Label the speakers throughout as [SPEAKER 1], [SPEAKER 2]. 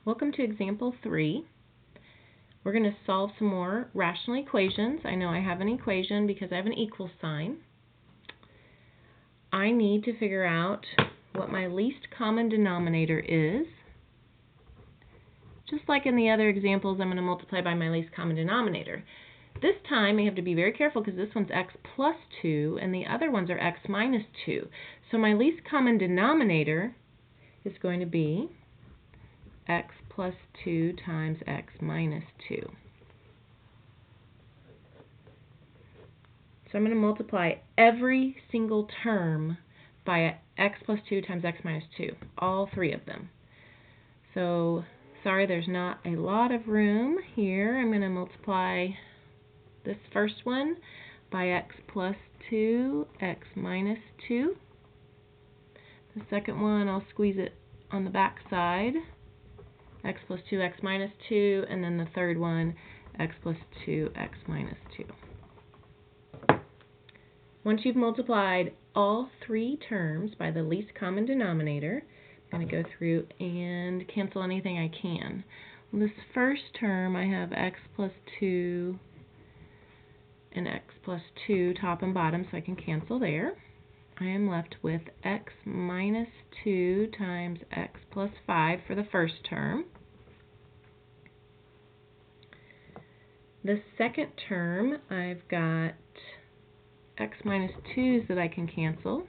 [SPEAKER 1] Welcome to example 3. We're going to solve some more rational equations. I know I have an equation because I have an equal sign. I need to figure out what my least common denominator is. Just like in the other examples, I'm going to multiply by my least common denominator. This time, you have to be very careful because this one's x plus 2 and the other ones are x minus 2. So my least common denominator is going to be x plus 2 times x minus 2. So I'm going to multiply every single term by x plus 2 times x minus 2, all three of them. So, sorry, there's not a lot of room here. I'm going to multiply this first one by x plus 2, x minus 2. The second one, I'll squeeze it on the back side, x plus 2, x minus 2, and then the third one, x plus 2, x minus 2. Once you've multiplied all three terms by the least common denominator, I'm going to go through and cancel anything I can. Well, this first term, I have x plus 2 and x plus 2 top and bottom, so I can cancel there. I am left with x minus 2 times x plus 5 for the first term. The second term, I've got x minus 2's that I can cancel.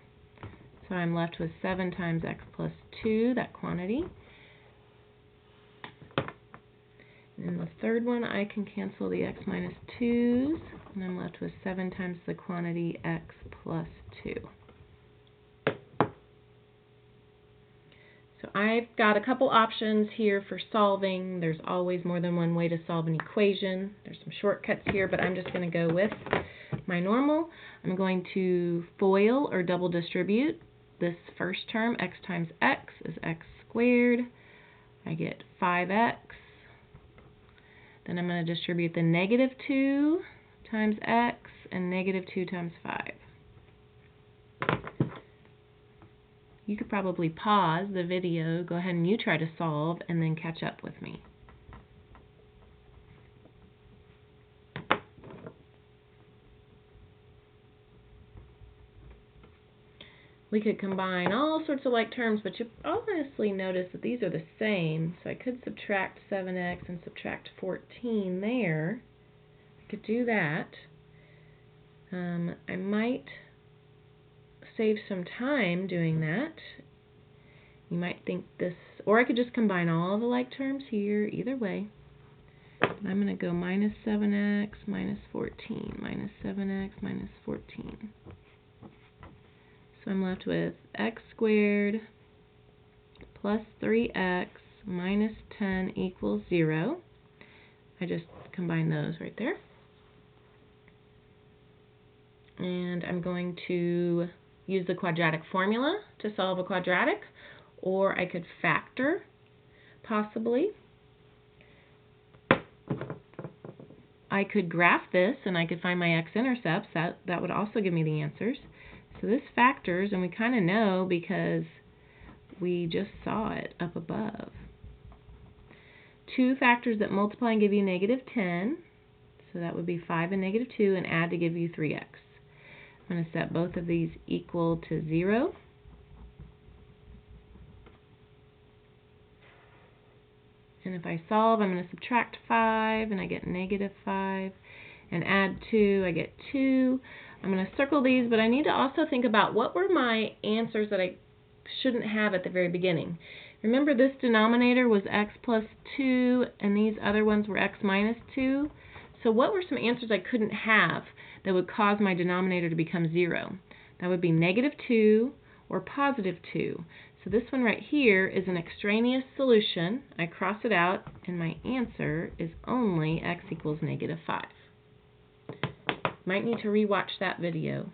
[SPEAKER 1] So I'm left with 7 times x plus 2, that quantity. And then the third one, I can cancel the x minus 2's, and I'm left with 7 times the quantity x plus 2. So I've got a couple options here for solving. There's always more than one way to solve an equation. There's some shortcuts here, but I'm just going to go with my normal. I'm going to FOIL or double distribute this first term. X times x is x squared. I get 5x. Then I'm going to distribute the negative 2 times x and negative 2 times 5. You could probably pause the video, go ahead and you try to solve, and then catch up with me. We could combine all sorts of like terms, but you honestly notice that these are the same. So I could subtract 7x and subtract 14 there. I could do that. I might save some time doing that. You might think this, or I could just combine all the like terms here, either way. I'm going to go minus 7x minus 14, minus 7x minus 14. So I'm left with x squared plus 3x minus 10 equals 0. I just combine those right there. And I'm going to use the quadratic formula to solve a quadratic, or I could factor, possibly. I could graph this and I could find my x-intercepts. That would also give me the answers. So this factors, and we kind of know because we just saw it up above. Two factors that multiply and give you negative 10. So that would be 5 and negative 2, and add to give you 3x. I'm going to set both of these equal to 0. And if I solve, I'm going to subtract 5, and I get negative 5. And add 2, I get 2. I'm going to circle these, but I need to also think about what were my answers that I shouldn't have at the very beginning. Remember, this denominator was x plus 2, and these other ones were x minus 2. So what were some answers I couldn't have that would cause my denominator to become 0? That would be negative 2 or positive 2. So this one right here is an extraneous solution. I cross it out, and my answer is only x equals negative 5. Might need to rewatch that video.